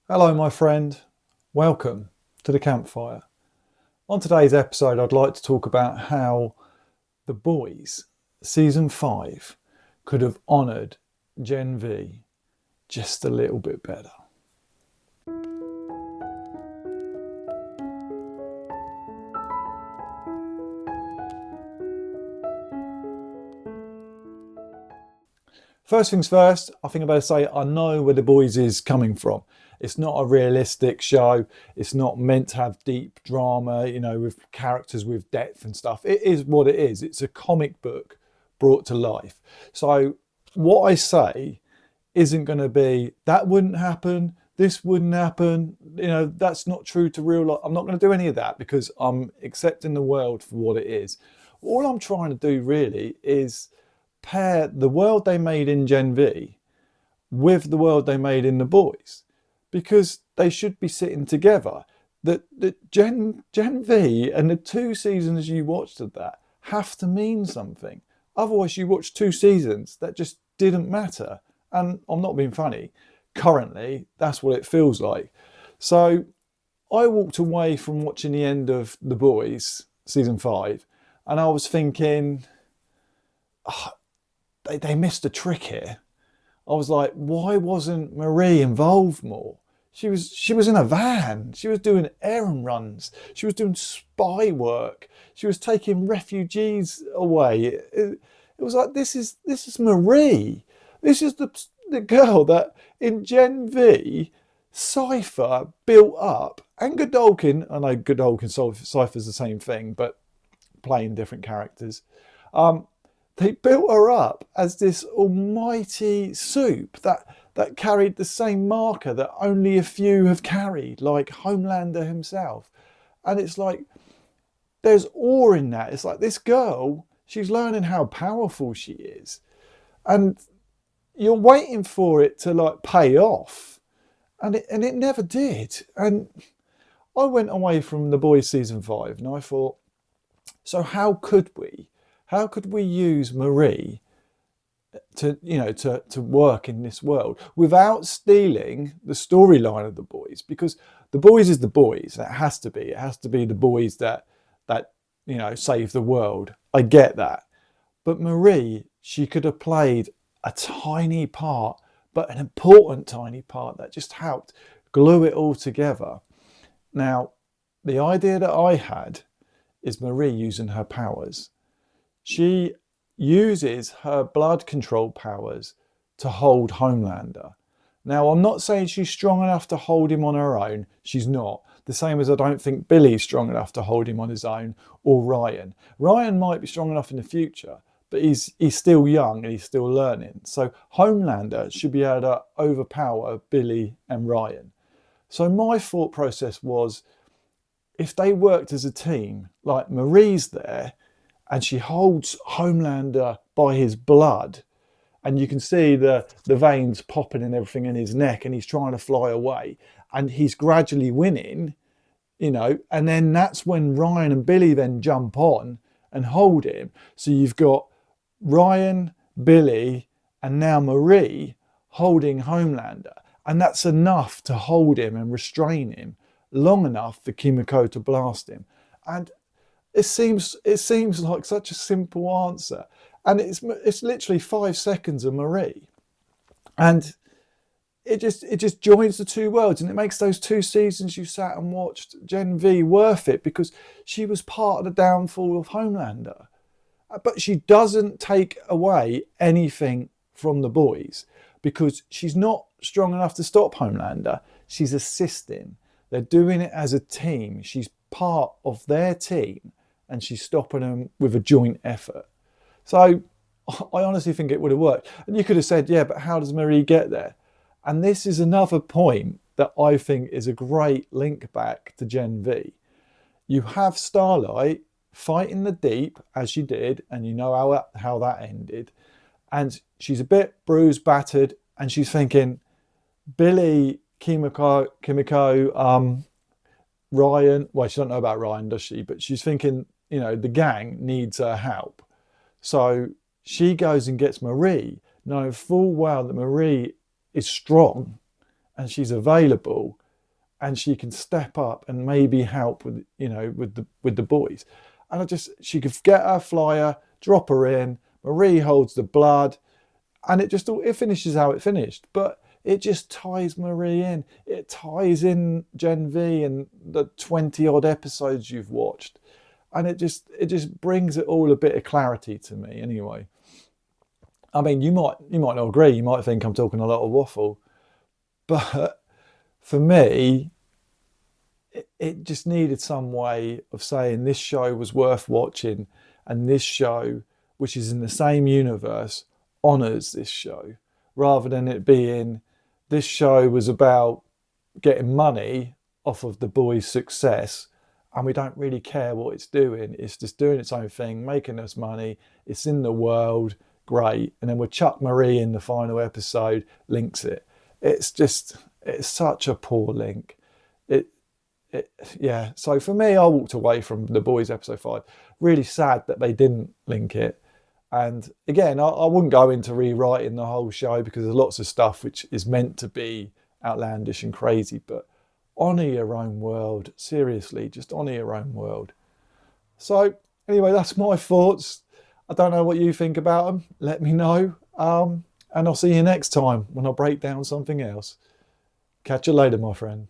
Hello, my friend. Welcome to the campfire. On today's episode, I'd like to talk about how The Boys, season 5, could have honoured Gen V just a little bit better. First things first, I think I better say I know where The Boys is coming from. It's not a realistic show. It's not meant to have deep drama, with characters with depth and stuff. It is what it is. It's a comic book brought to life. So what I say isn't going to be, that wouldn't happen, this wouldn't happen, that's not true to real life. I'm not going to do any of that because I'm accepting the world for what it is. All I'm trying to do really is pair the world they made in Gen V with the world they made in The Boys, because they should be sitting together. The Gen V and the 2 seasons you watched of that have to mean something. Otherwise, you watch 2 seasons that just didn't matter. And I'm not being funny. Currently, that's what it feels like. So I walked away from watching the end of The Boys season 5, and I was thinking, they missed a trick here. I was like, why wasn't Marie involved more? She was in a van. She was doing errand runs. She was doing spy work. She was taking refugees away. It was like, this is Marie. This is the girl that in Gen V, Cypher built up, and Godolkin. I know Godolkin, Cypher's the same thing, but playing different characters. They built her up as this almighty soup that carried the same marker that only a few have carried, like Homelander himself. And it's like, there's awe in that. It's like, this girl, she's learning how powerful she is. And you're waiting for it to like pay off. And it never did. And I went away from The Boys season 5 and I thought, so how could we use Marie to work in this world without stealing the storyline of The Boys? Because The Boys is The Boys. It has to be The Boys that save the world. I get that. But Marie, she could have played a tiny part, but an important tiny part that just helped glue it all together. Now, the idea that I had is Marie using her powers. She uses her blood control powers to hold Homelander. Now, I'm not saying she's strong enough to hold him on her own. She's not. The same as I don't think Billy's strong enough to hold him on his own, or Ryan. Ryan might be strong enough in the future, but he's still young and he's still learning. So Homelander should be able to overpower Billy and Ryan. So my thought process was, if they worked as a team, like Marie's there, and she holds Homelander by his blood, and you can see the veins popping and everything in his neck, and he's trying to fly away, and he's gradually winning, and then that's when Ryan and Billy then jump on and hold him. So you've got Ryan, Billy, and now Marie holding Homelander, and that's enough to hold him and restrain him long enough for Kimiko to blast him. And it seems like such a simple answer, and it's literally 5 seconds of Marie, and it just joins the two worlds, and it makes those 2 seasons you sat and watched Gen V worth it, because she was part of the downfall of Homelander, but she doesn't take away anything from The Boys, because she's not strong enough to stop Homelander. She's assisting. They're doing it as a team. She's part of their team, and she's stopping them with a joint effort. So I honestly think it would have worked. And you could have said, yeah, but how does Marie get there? And this is another point that I think is a great link back to Gen V. You have Starlight fighting the Deep, as she did, and you know how that ended. And she's a bit bruised, battered, and she's thinking, Billy, Kimiko, Ryan, well, she doesn't know about Ryan, does she? But she's thinking, the gang needs her help. So she goes and gets Marie, knowing full well that Marie is strong and she's available, and she can step up and maybe help with, with the boys. And she could get her flyer, drop her in. Marie holds the blood, and it finishes how it finished. But it just ties Marie in. It ties in Gen V and the 20 odd episodes you've watched, and it just brings it all a bit of clarity to me. Anyway, I mean, you might not agree. You might think I'm talking a lot of waffle, but for me, it just needed some way of saying this show was worth watching, and this show, which is in the same universe, honours this show, rather than it being this show was about getting money off of the boys' success, and we don't really care what it's doing. It's just doing its own thing, making us money. It's in the world, great. And then we'll chuck Marie in the final episode, links it. It's such a poor link. Yeah. So for me, I walked away from The Boys episode 5. Really sad that they didn't link it. And again, I wouldn't go into rewriting the whole show, because there's lots of stuff which is meant to be outlandish and crazy, but honour your own world. Seriously, just honour your own world. So anyway, that's my thoughts. I don't know what you think about them. Let me know. And I'll see you next time when I break down something else. Catch you later, my friend.